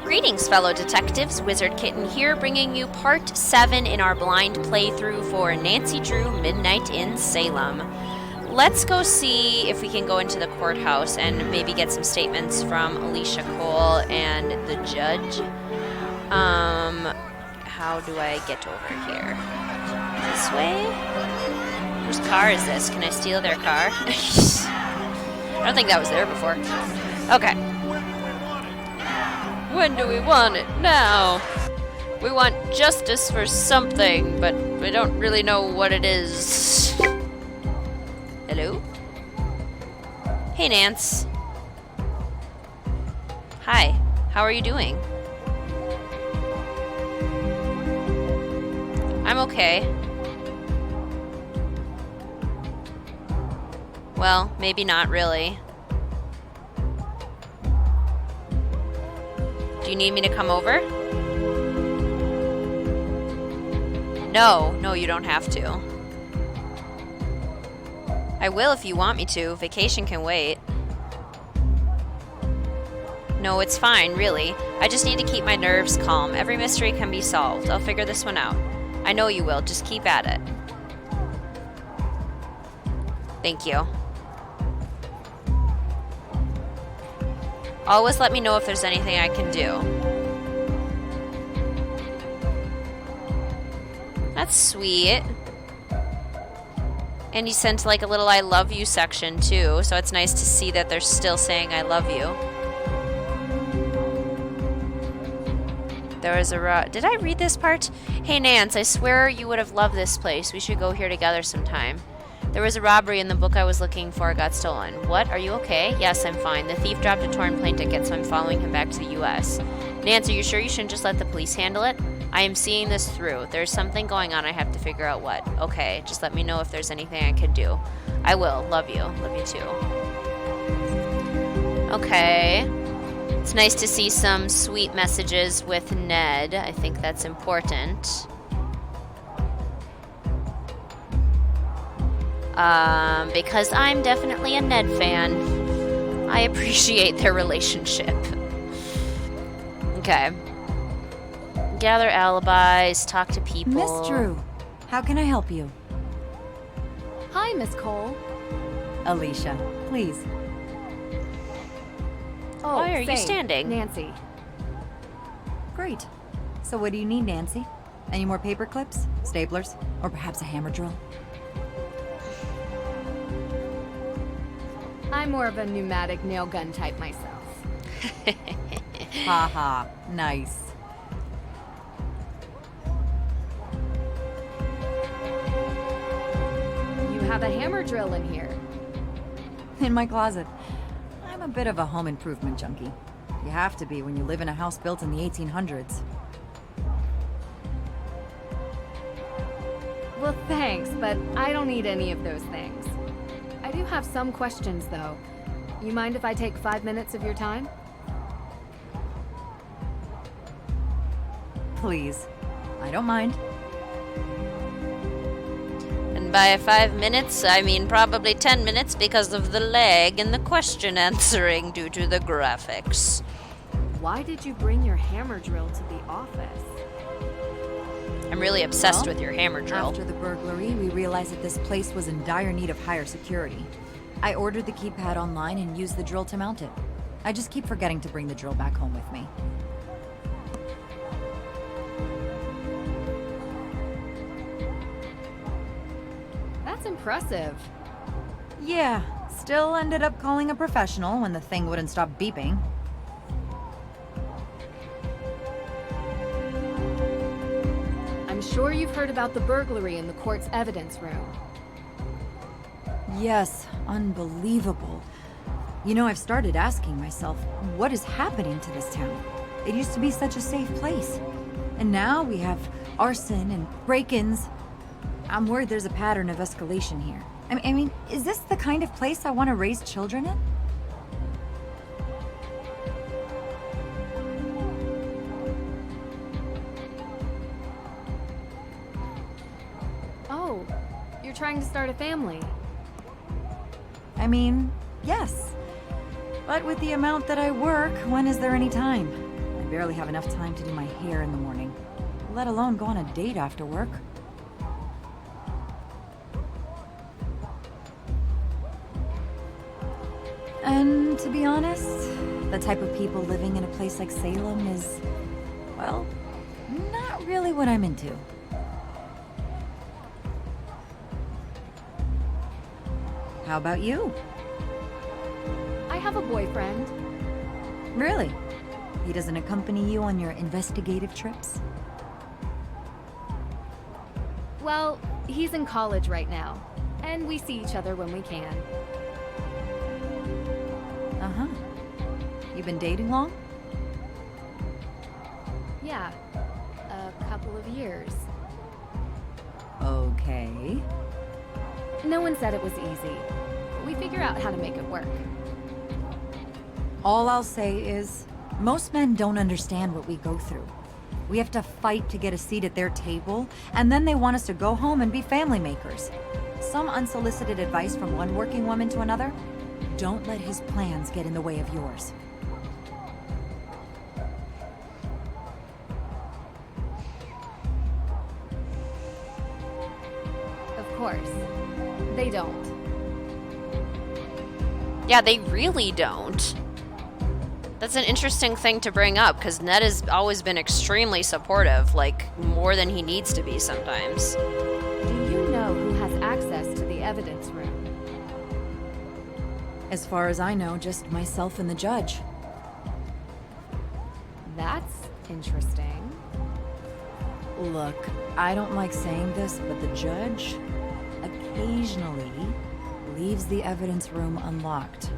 Greetings, fellow detectives. Wizard Kitten here, bringing you part 7 in our blind playthrough for Nancy Drew Midnight in Salem. Let's go see if we can go into the courthouse and maybe get some statements from Alicia Cole and the judge. How do I get over here? This way? Whose car is this? Can I steal their car? I don't think that was there before. Okay. When do we want it? Now. We want justice for something, but we don't really know what it is. Hello? Hey, Nance. Hi. How are you doing? I'm okay. Well, maybe not really. Do you need me to come over? No, you don't have to. I will if you want me to. Vacation can wait. No, it's fine, really. I just need to keep my nerves calm. Every mystery can be solved. I'll figure this one out. I know you will. Just keep at it. Thank you. Always let me know if there's anything I can do. That's sweet. And you sent like a little I love you section too, so it's nice to see that they're still saying I love you. There was a did I read this part? Hey Nance, I swear you would have loved this place. We should go here together sometime. There was a robbery and the book I was looking for got stolen. What? Are you okay? Yes, I'm fine. The thief dropped a torn plane ticket, so I'm following him back to the U.S. Nance, are you sure you shouldn't just let the police handle it? I am seeing this through. There's something going on. I have to figure out what. Okay, just let me know if there's anything I can do. I will. Love you. Love you too. Okay. It's nice to see some sweet messages with Ned. I think that's important. Because I'm definitely a Ned fan. I appreciate their relationship. Okay. Gather alibis, talk to people. Miss Drew, how can I help you? Hi, Miss Cole. Alicia, please. Oh, why are you standing? Nancy. Great. So what do you need, Nancy? Any more paper clips, staplers, or perhaps a hammer drill? I'm more of a pneumatic nail gun type myself. Haha, nice. You have a hammer drill in here. In my closet. I'm a bit of a home improvement junkie. You have to be when you live in a house built in the 1800s. Well, thanks, but I don't need any of those things. I do have some questions, though. You mind if I take 5 minutes of your time? Please. I don't mind. And by 5 minutes, I mean probably 10 minutes because of the lag in the question answering due to the graphics. Why did you bring your hammer drill to the office? I'm really obsessed with your hammer drill. After the burglary, we realized that this place was in dire need of higher security. I ordered the keypad online and used the drill to mount it. I just keep forgetting to bring the drill back home with me. That's impressive. Yeah, still ended up calling a professional when the thing wouldn't stop beeping. I'm sure you've heard about the burglary in the court's evidence room. Yes, unbelievable. You know, I've started asking myself, what is happening to this town? It used to be such a safe place. And now we have arson and break-ins. I'm worried there's a pattern of escalation here. I mean, is this the kind of place I want to raise children in? Oh, you're trying to start a family. I mean, yes. But with the amount that I work, when is there any time? barely have enough time to do my hair in the morning, let alone go on a date after work. And to be honest, the type of people living in a place like Salem is, well, not really what I'm into. How about you? I have a boyfriend. Really? He doesn't accompany you on your investigative trips? Well, he's in college right now, and we see each other when we can. Uh-huh. You been dating long? Yeah, a couple of years. Okay. No one said it was easy. We figure out how to make it work. All I'll say is, most men don't understand what we go through. We have to fight to get a seat at their table, and then they want us to go home and be family makers. Some unsolicited advice from one working woman to another? Don't let his plans get in the way of yours. Of course. They don't. Yeah, they really don't. That's an interesting thing to bring up, because Ned has always been extremely supportive, like, more than he needs to be sometimes. Do you know who has access to the evidence room? As far as I know, just myself and the judge. That's interesting. Look, I don't like saying this, but the judge occasionally leaves the evidence room unlocked.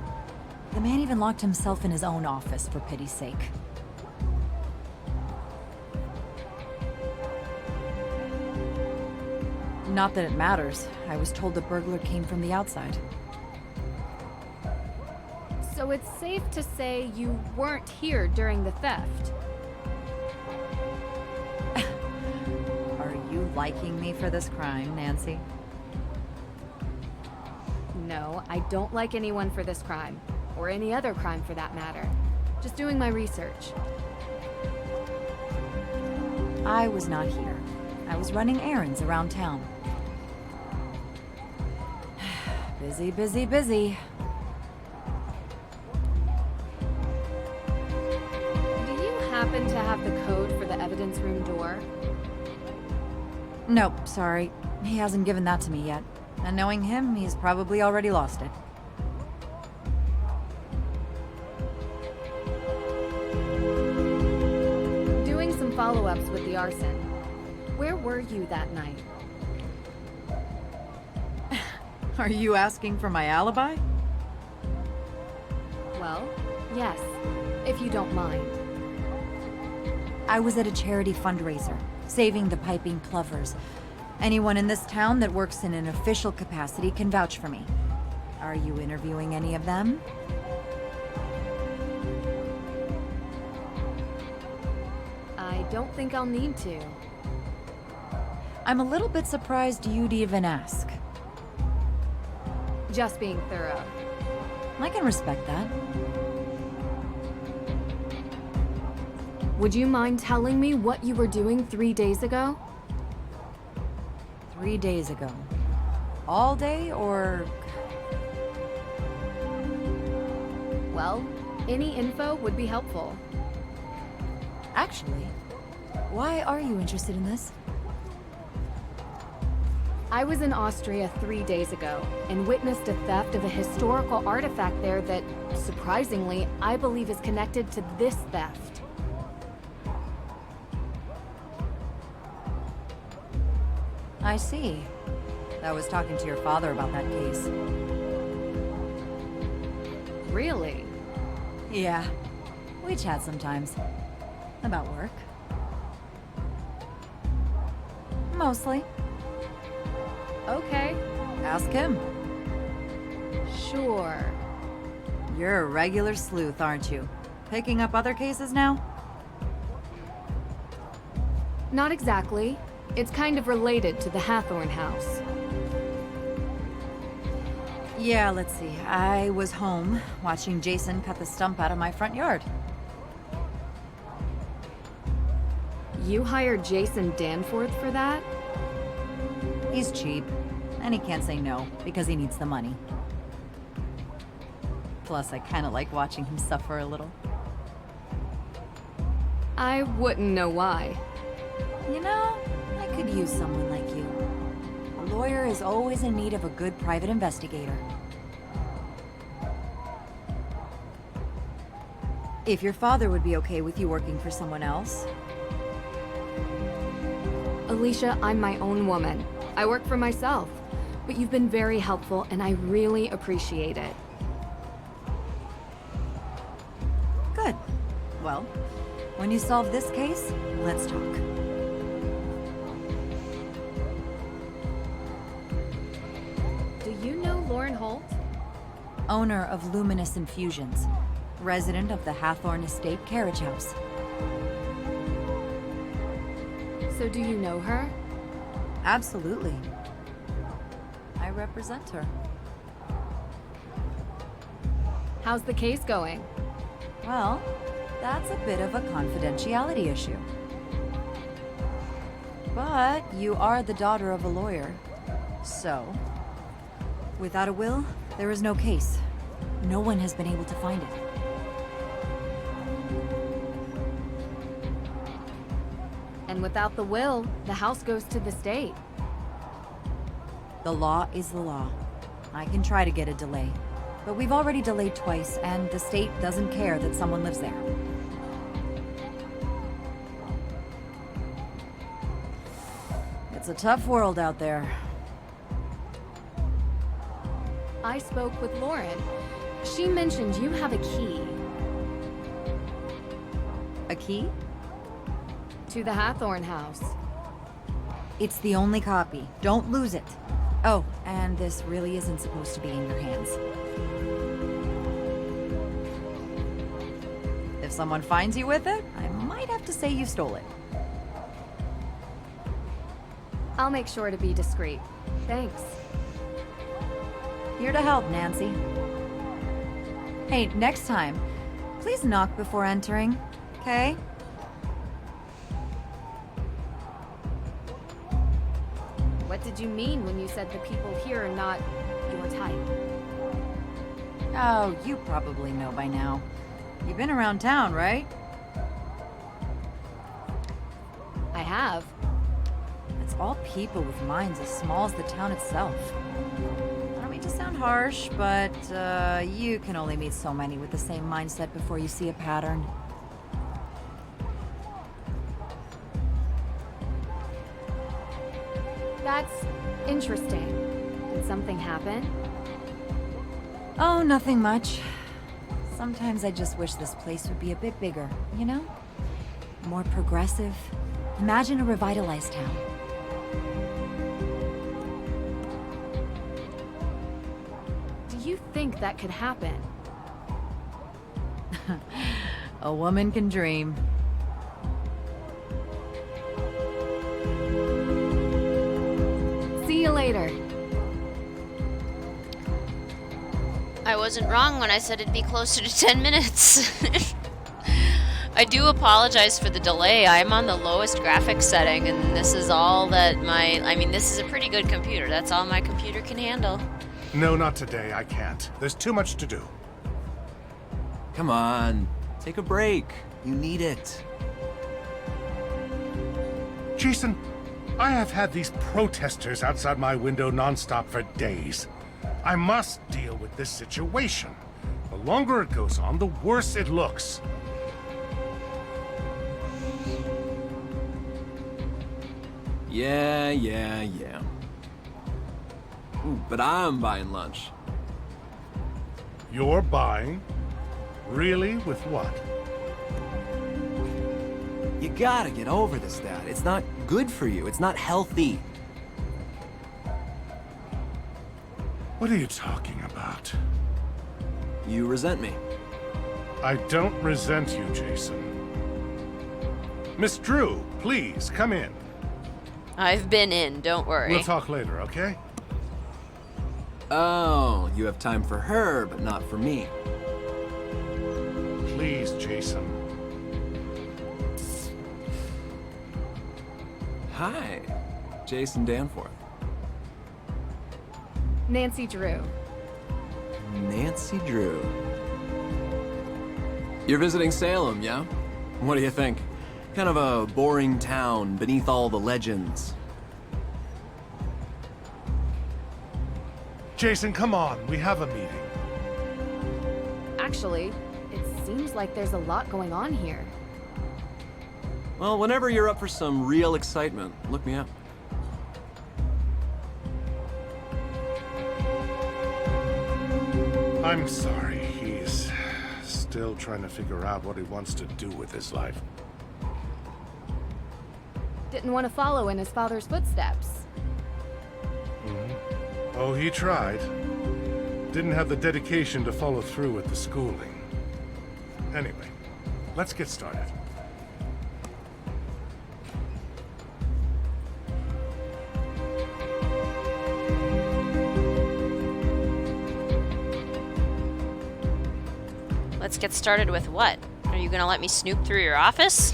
The man even locked himself in his own office, for pity's sake. Not that it matters. I was told the burglar came from the outside. So it's safe to say you weren't here during the theft. Are you liking me for this crime, Nancy? No, I don't like anyone for this crime. Or any other crime for that matter. Just doing my research. I was not here. I was running errands around town. Busy, busy, busy. Do you happen to have the code for the evidence room door? Nope, sorry. He hasn't given that to me yet. And knowing him, he's probably already lost it. Doing some follow-ups with the arson. Where were you that night? Are you asking for my alibi? Well, yes, if you don't mind. I was at a charity fundraiser, saving the piping plovers. Anyone in this town that works in an official capacity can vouch for me. Are you interviewing any of them? I don't think I'll need to. I'm a little bit surprised you'd even ask. Just being thorough. I can respect that. Would you mind telling me what you were doing 3 days ago? 3 days ago. All day, or... Well, any info would be helpful. Actually, why are you interested in this? I was in Austria 3 days ago and witnessed a theft of a historical artifact there that, surprisingly, I believe is connected to this theft. I see. I was talking to your father about that case. Really? Yeah, we chat sometimes. About work. Mostly. Okay, Ask him. sure. You're a regular sleuth, aren't you? Picking up other cases now? Not exactly. It's kind of related to the Hathorn house. Yeah, let's see. I was home watching Jason cut the stump out of my front yard. You hired Jason Danforth for that? He's cheap, and he can't say no because he needs the money. Plus, I kind of like watching him suffer a little. I wouldn't know why. You know, I could use someone like you. A lawyer is always in need of a good private investigator. If your father would be okay with you working for someone else. Alicia, I'm my own woman. I work for myself. But you've been very helpful, and I really appreciate it. Good. Well, when you solve this case, let's talk. Do you know Lauren Holt? Owner of Luminous Infusions. Resident of the Hathorn Estate Carriage House. So do you know her? Absolutely. I represent her. How's the case going? Well, that's a bit of a confidentiality issue. But you are the daughter of a lawyer. So, without a will, there is no case. No one has been able to find it. And without the will, the house goes to the state. The law is the law. I can try to get a delay. But we've already delayed twice, and the state doesn't care that someone lives there. It's a tough world out there. I spoke with Lauren. She mentioned you have a key A key? to the Hathorn house. It's the only copy. Don't lose it. Oh, and this really isn't supposed to be in your hands. If someone finds you with it, I might have to say you stole it. I'll make sure to be discreet. Thanks. Here to help, Nancy. Hey, next time, please knock before entering, okay? What did you mean when you said the people here are not your type? Oh, you probably know by now. You've been around town, right? I have. It's all people with minds as small as the town itself. I don't mean to sound harsh, but you can only meet so many with the same mindset before you see a pattern. That's interesting. Did something happen? Oh, nothing much. Sometimes I just wish this place would be a bit bigger, you know? More progressive. Imagine a revitalized town. Do you think that could happen? A woman can dream. See you later. I wasn't wrong when I said it'd be closer to 10 minutes. I do apologize for the delay. I'm on the lowest graphics setting, and this is all that this is a pretty good computer. That's all my computer can handle. No, not today. I can't. There's too much to do. Come on, take a break. You need it. Jason, I have had these protesters outside my window nonstop for days. I must deal with this situation. The longer it goes on, the worse it looks. Yeah. Ooh, but I'm buying lunch. You're buying? Really? With what? You gotta get over this, Dad. It's not good for you. It's not healthy. What are you talking about? You resent me. I don't resent you, Jason. Miss Drew, please, come in. I've been in, don't worry. We'll talk later, okay? Oh, you have time for her, but not for me. Please, Jason. Hi, Jason Danforth. Nancy Drew. Nancy Drew. You're visiting Salem, yeah? What do you think? Kind of a boring town beneath all the legends. Jason, come on. We have a meeting. Actually, it seems like there's a lot going on here. Well, whenever you're up for some real excitement, look me up. I'm sorry. He's still trying to figure out what he wants to do with his life. Didn't want to follow in his father's footsteps. Oh, he tried. Didn't have the dedication to follow through with the schooling. Anyway, let's get started. Let's get started with what? Are you gonna let me snoop through your office?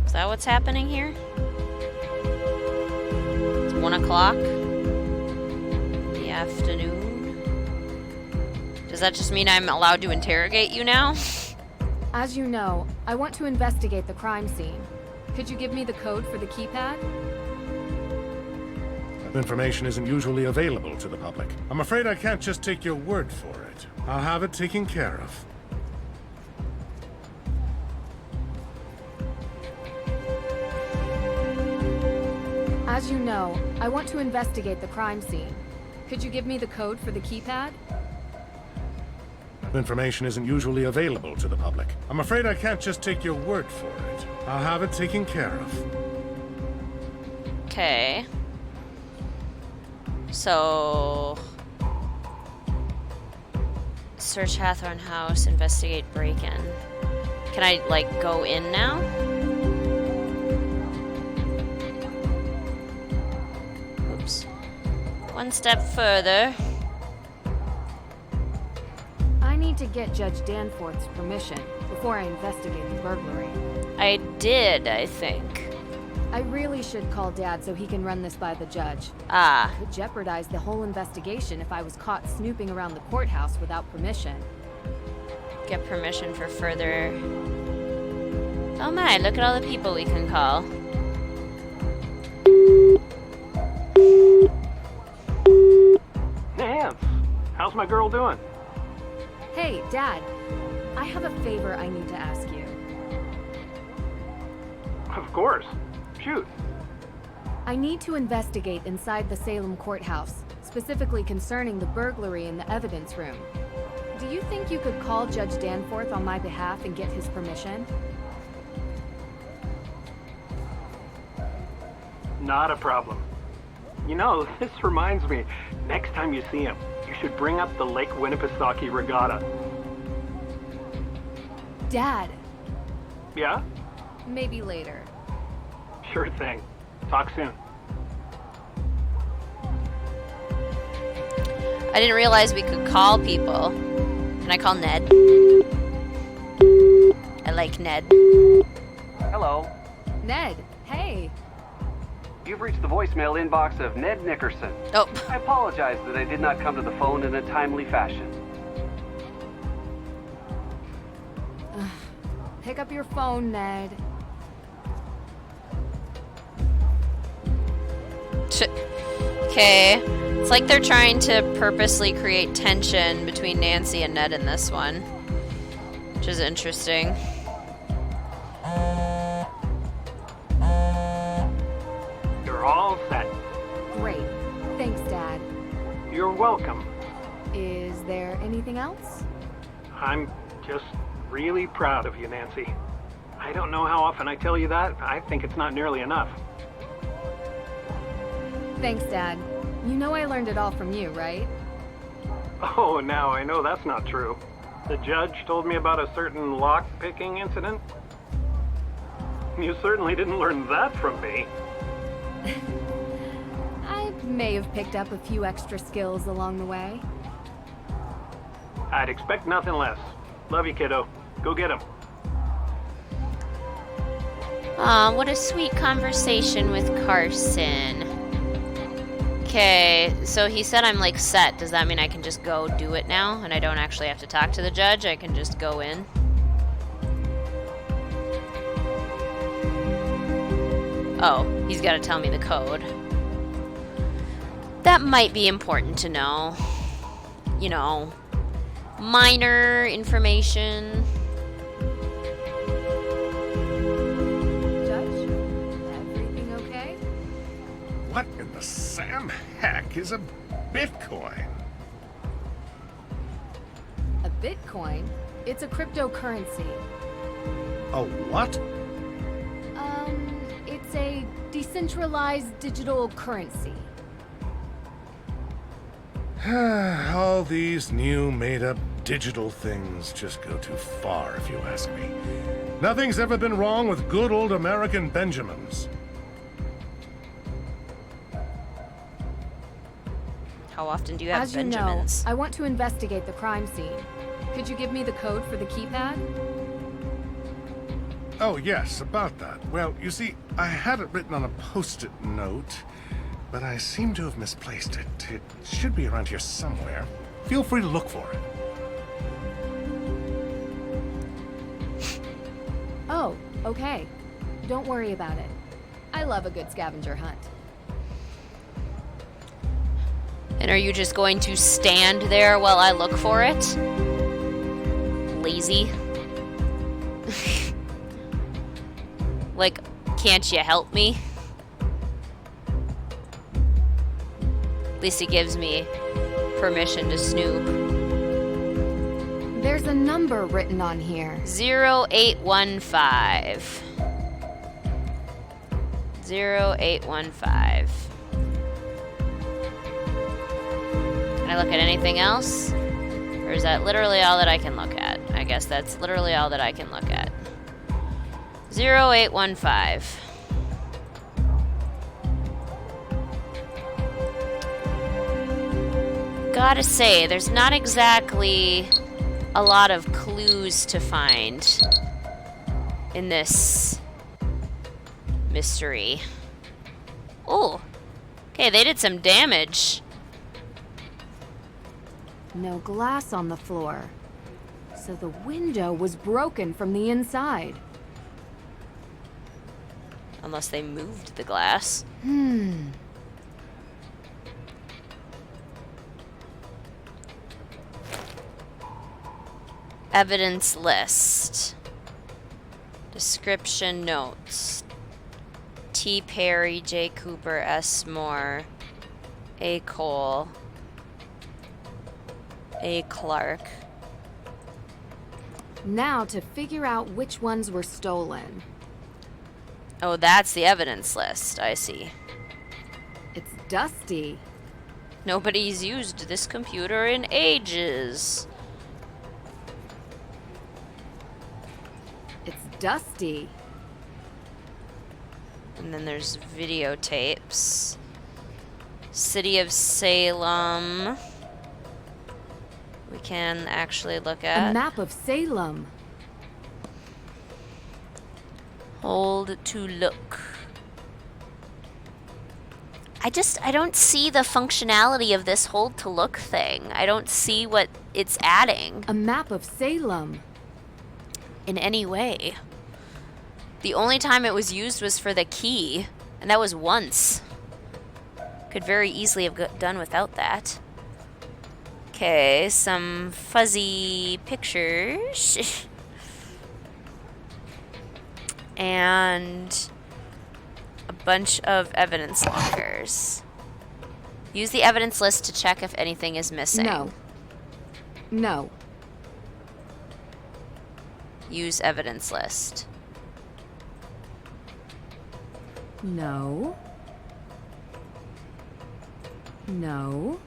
Is that what's happening here? It's 1 o'clock in the afternoon. Does that just mean I'm allowed to interrogate you now? As you know, I want to investigate the crime scene. Could you give me the code for the keypad? That information isn't usually available to the public. I'm afraid I can't just take your word for it. I'll have it taken care of. As you know, I want to investigate the crime scene. Could you give me the code for the keypad? That information isn't usually available to the public. I'm afraid I can't just take your word for it. I'll have it taken care of. Okay. So... search Hathorne House, investigate break-in. Can I, like, go in now? Oops. One step further. I need to get Judge Danforth's permission before I investigate the burglary. I did, I think. I really should call Dad so he can run this by the judge. Ah. It could jeopardize the whole investigation if I was caught snooping around the courthouse without permission. Get permission for further... Oh my, look at all the people we can call. Nance, how's my girl doing? Hey, Dad. I have a favor I need to ask you. Of course. Shoot. I need to investigate inside the Salem courthouse, specifically concerning the burglary in the evidence room. Do you think you could call Judge Danforth on my behalf and get his permission? Not a problem. You know, this reminds me, next time you see him, you should bring up the Lake Winnipesaukee Regatta. Dad, Yeah? maybe later. Sure thing. Talk soon. I didn't realize we could call people. Can I call Ned? I like Ned. Hello. Ned, hey. You've reached the voicemail inbox of Ned Nickerson. Oh, I apologize that I did not come to the phone in a timely fashion. Pick up your phone, Ned. okay. It's like they're trying to purposely create tension between Nancy and Ned in this one, which is interesting. You're all set. Great. Thanks, Dad. You're welcome. Is there anything else? I'm just really proud of you, Nancy. I don't know how often I tell you that. I think it's not nearly enough. Thanks, Dad. You know I learned it all from you, right? Oh, now I know that's not true. The judge told me about a certain lock-picking incident. You certainly didn't learn that from me. I may have picked up a few extra skills along the way. I'd expect nothing less. Love you, kiddo. Go get him. Aw, what a sweet conversation with Carson. Okay, so he said I'm like set. Does that mean I can just go do it now? And I don't actually have to talk to the judge? I can just go in? Oh, he's got to tell me the code. That might be important to know. You know, minor information. Judge, everything okay? What in the Sam heck is a Bitcoin? A Bitcoin? It's a cryptocurrency. A what? It's a decentralized digital currency. All these new made-up digital things just go too far, if you ask me. Nothing's ever been wrong with good old American Benjamins. How often do you have As you know, Benjamins? I want to investigate the crime scene. Could you give me the code for the keypad? Oh, yes, about that. Well, you see, I had it written on a post-it note, but I seem to have misplaced it. It should be around here somewhere. Feel free to look for it. Oh, okay. Don't worry about it. I love a good scavenger hunt. And are you just going to stand there while I look for it? Lazy. Like, can't you help me? At least it gives me permission to snoop. There's a number written on here. 0815. 0815. Can I look at anything else? Or is that literally all that I can look at? I guess that's literally all that I can look at. 0815. Gotta say, there's not exactly a lot of clues to find in this mystery. Oh, okay, they did some damage. No glass on the floor. So the window was broken from the inside. Unless they moved the glass. Evidence list. Description notes. T. Perry, J. Cooper, S. Moore, A. Cole, A. Clark. Now to figure out which ones were stolen. Oh, that's the evidence list. I see. It's dusty. Nobody's used this computer in ages. It's dusty. And then there's videotapes. City of Salem. We can actually look A at. map of Salem. Hold to look. I don't see the functionality of this hold to look thing. I don't see what it's adding A map of Salem. in any way. The only time it was used was for the key, and that was once. Could very easily have done without that. Okay, some fuzzy pictures. And a bunch of evidence lockers. Use the evidence list to check if anything is missing. No. No. Use evidence list. No. No.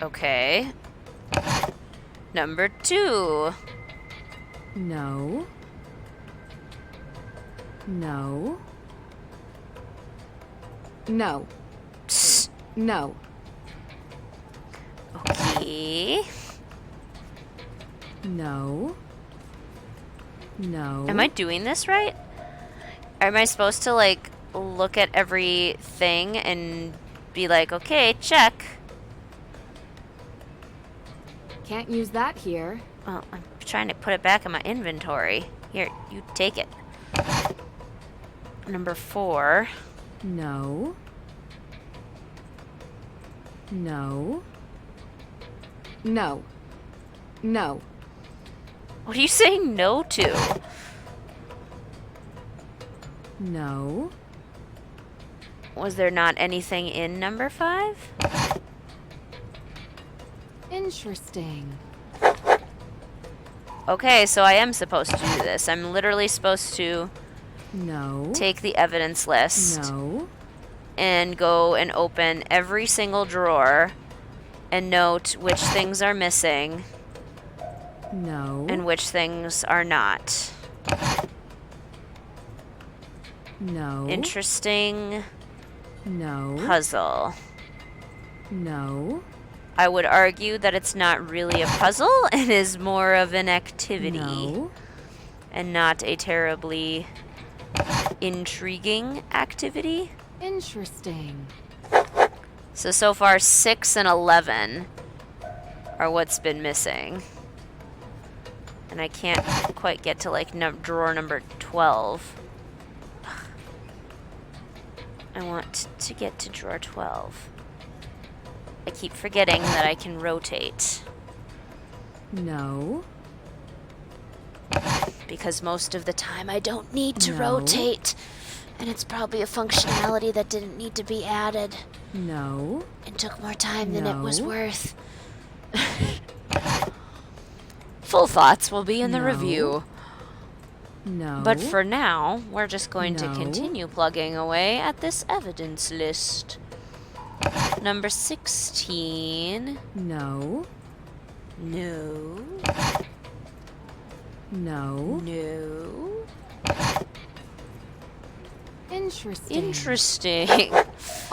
Okay. Number 2. No. No. No. Psst. No. Okay. No. No. Am I doing this right? Am I supposed to, like, look at everything and be like, okay, check? Can't use that here. Well, I'm trying to put it back in my inventory. Here, you take it. Number 4. No. No. No. No. What are you saying no to? No. Was there not anything in number 5? Interesting. Okay, so I am supposed to do this. I'm literally supposed to No. take the evidence list No. and go and open every single drawer and note which things are missing No. and which things are not. No. Interesting No. puzzle. No. I would argue that it's not really a puzzle and is more of an activity No. and not a terribly intriguing activity. Interesting. So far 6 and 11 are what's been missing. And I can't quite get to like drawer number 12. I want to get to drawer 12. I keep forgetting that I can rotate. No. Because most of the time I don't need to No. rotate. And it's probably a functionality that didn't need to be added. No. It took more time than it was No. worth. Full thoughts will be in the No. review. No. But for now, we're just going to No. continue plugging away at this evidence list. Number 16. No. No. No. No. Interesting. Interesting.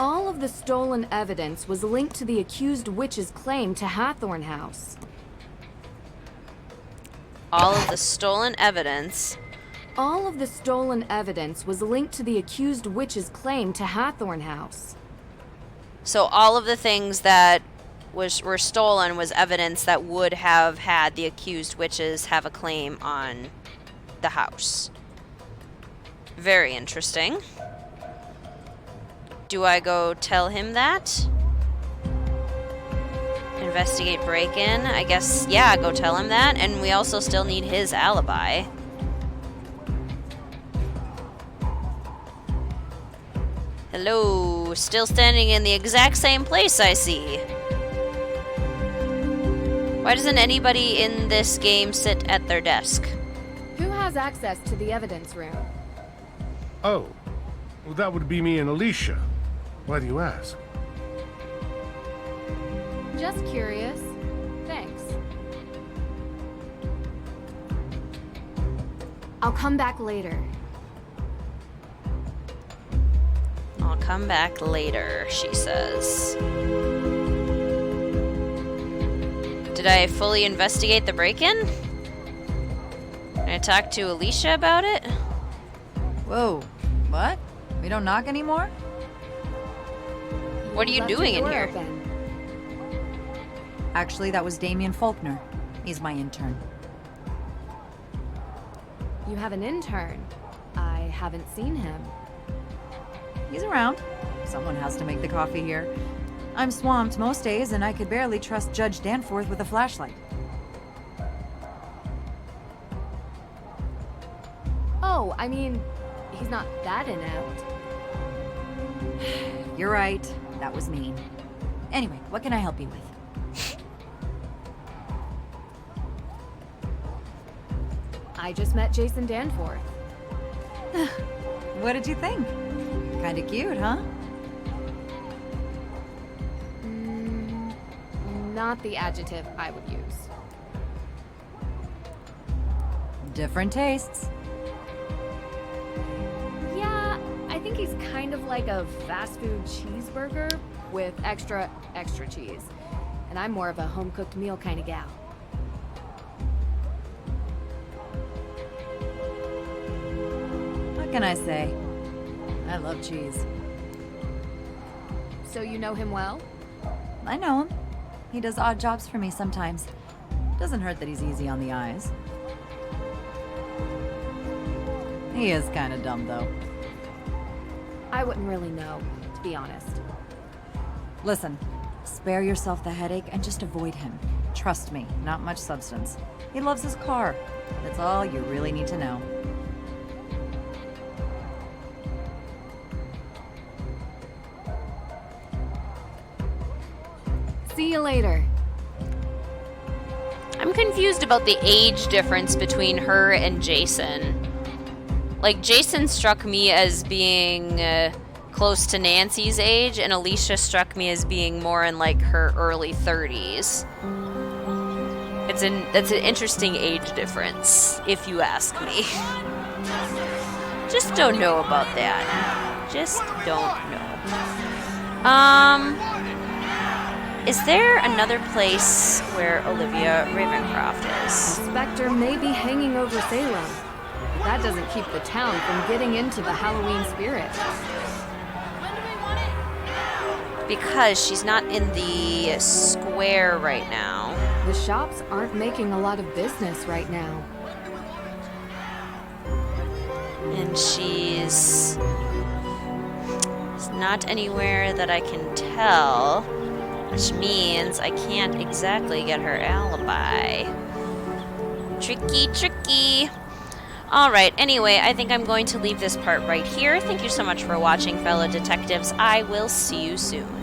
All of the stolen evidence was linked to the accused witch's claim to Hathorn House. All of the stolen evidence. All of the stolen evidence was linked to the accused witch's claim to Hathorn House. So all of the things that were stolen was evidence that would have had the accused witches have a claim on the house. Very interesting. Do I go tell him that? Investigate break-in? I guess, yeah, go tell him that. And we also still need his alibi. Hello, still standing in the exact same place, I see. Why doesn't anybody in this game sit at their desk? Who has access to the evidence room? Oh, well, that would be me and Alicia. Why do you ask? Just curious. Thanks. I'll come back later. I'll come back later, she says. Did I fully investigate the break-in? Can I talk to Alicia about it? Whoa, what? We don't knock anymore? What are you Left your doing in door here? open. Actually, that was Damien Faulkner. He's my intern. You have an intern. I haven't seen him. He's around. Someone has to make the coffee here. I'm swamped most days, and I could barely trust Judge Danforth with a flashlight. Oh, I mean, he's not that inept. You're right. That was mean. Anyway, what can I help you with? I just met Jason Danforth. What did you think? Kinda cute, huh? Not the adjective I would use. Different tastes. Yeah, I think he's kind of like a fast food cheeseburger with extra cheese. And I'm more of a home-cooked meal kind of gal. What can I say? I love cheese. So you know him well? I know him. He does odd jobs for me sometimes. Doesn't hurt that he's easy on the eyes. He is kind of dumb, though. I wouldn't really know, to be honest. Listen, spare yourself the headache and just avoid him. Trust me, not much substance. He loves his car. That's all you really need to know. See you later. I'm confused about the age difference between her and Jason. Like, Jason struck me as being close to Nancy's age, and Alicia struck me as being more in, like, her early 30s. That's an interesting age difference, if you ask me. Just don't know about that. Just don't know. Is there another place where Olivia Ravencroft is? Spectre may be hanging over Salem. But that doesn't keep the town from getting into the Halloween spirit. Because she's not in the square right now. The shops aren't making a lot of business right now. And she's not anywhere that I can tell, which means I can't exactly get her alibi. Tricky, tricky. Alright, anyway, I think I'm going to leave this part right here. Thank you so much for watching, fellow detectives. I will see you soon.